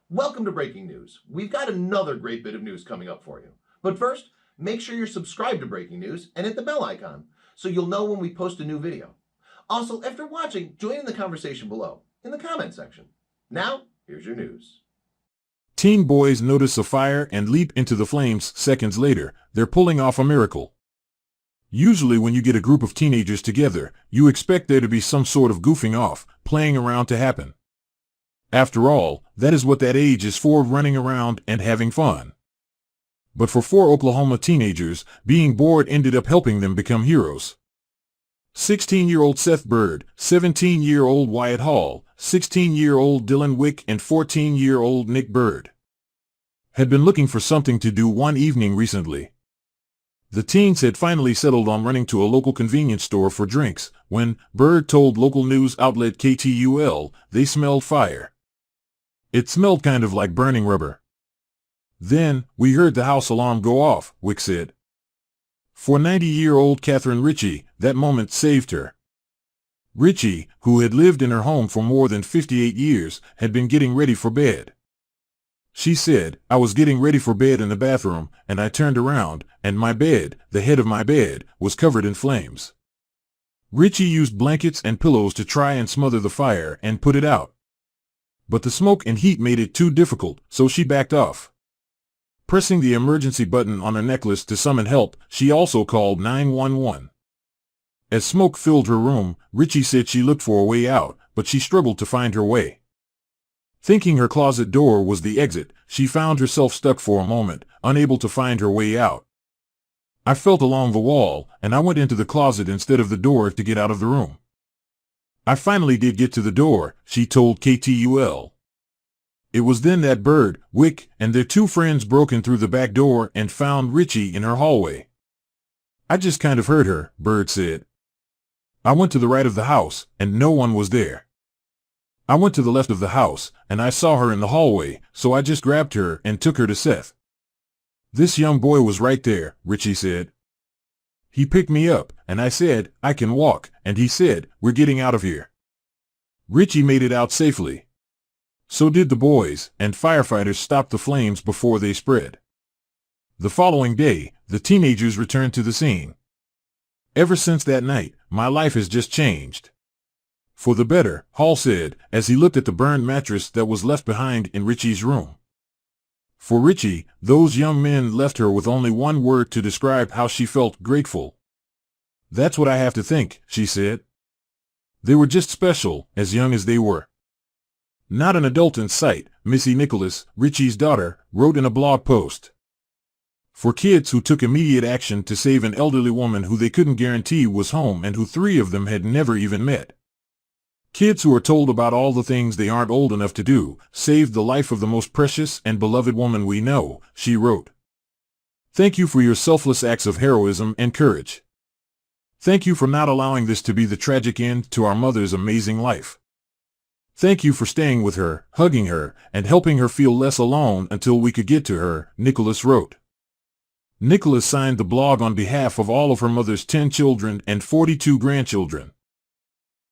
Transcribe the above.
Welcome to Breaking News. We've got another great bit of news coming up for you. But first, make sure you're subscribed to Breaking News and hit the bell icon so you'll know when we post a new video. Also, after watching, join in the conversation below in the comment section. Now, here's your news. Teen boys notice a fire and leap into the flames seconds later. They're pulling off a miracle. Usually when you get a group of teenagers together, you expect there to be some sort of goofing off, playing around to happen. After all, that is what that age is for, running around and having fun. But for 4 Oklahoma teenagers, being bored ended up helping them become heroes. 16-year-old Seth Byrd, 17-year-old Wyatt Hall, 16-year-old Dylan Wick, and 14-year-old Nick Byrd had been looking for something to do one evening recently. The teens had finally settled on running to a local convenience store for drinks when Byrd told local news outlet KTUL they smelled fire. It smelled kind of like burning rubber. Then, we heard the house alarm go off, Wick said. For 90-year-old Catherine Ritchie, that moment saved her. Ritchie, who had lived in her home for more than 58 years, had been getting ready for bed. She said, "I was getting ready for bed in the bathroom, and I turned around, and my bed, the head of my bed, was covered in flames." Ritchie used blankets and pillows to try and smother the fire and put it out. But the smoke and heat made it too difficult, so she backed off. Pressing the emergency button on her necklace to summon help, she also called 911. As smoke filled her room, Ritchie said she looked for a way out, but she struggled to find her way. Thinking her closet door was the exit, she found herself stuck for a moment, unable to find her way out. "I felt along the wall, and I went into the closet instead of the door to get out of the room. I finally did get to the door," she told KTUL. It was then that Byrd, Wick, and their 2 friends broke in through the back door and found Ritchie in her hallway. "I just kind of heard her," Byrd said. "I went to the right of the house, and no one was there. I went to the left of the house, and I saw her in the hallway, so I just grabbed her and took her to Seth. This young boy was right there," Ritchie said. "He picked me up, and I said, 'I can walk,' and he said, 'We're getting out of here.' Ritchie made it out safely. So did the boys, and firefighters stopped the flames before they spread. The following day, the teenagers returned to the scene. Ever since that night, my life has just changed. For the better," Hall said, as he looked at the burned mattress that was left behind in Ritchie's room. For Ritchie, those young men left her with only one word to describe how she felt: grateful. "That's what I have to think," she said. "They were just special, as young as they were." Not an adult in sight, Missy Nicholas, Ritchie's daughter, wrote in a blog post. For kids who took immediate action to save an elderly woman who they couldn't guarantee was home and who 3 of them had never even met. Kids who are told about all the things they aren't old enough to do, saved the life of the most precious and beloved woman we know, she wrote. "Thank you for your selfless acts of heroism and courage. Thank you for not allowing this to be the tragic end to our mother's amazing life. Thank you for staying with her, hugging her, and helping her feel less alone until we could get to her," Nicholas wrote. Nicholas signed the blog on behalf of all of her mother's 10 children and 42 grandchildren.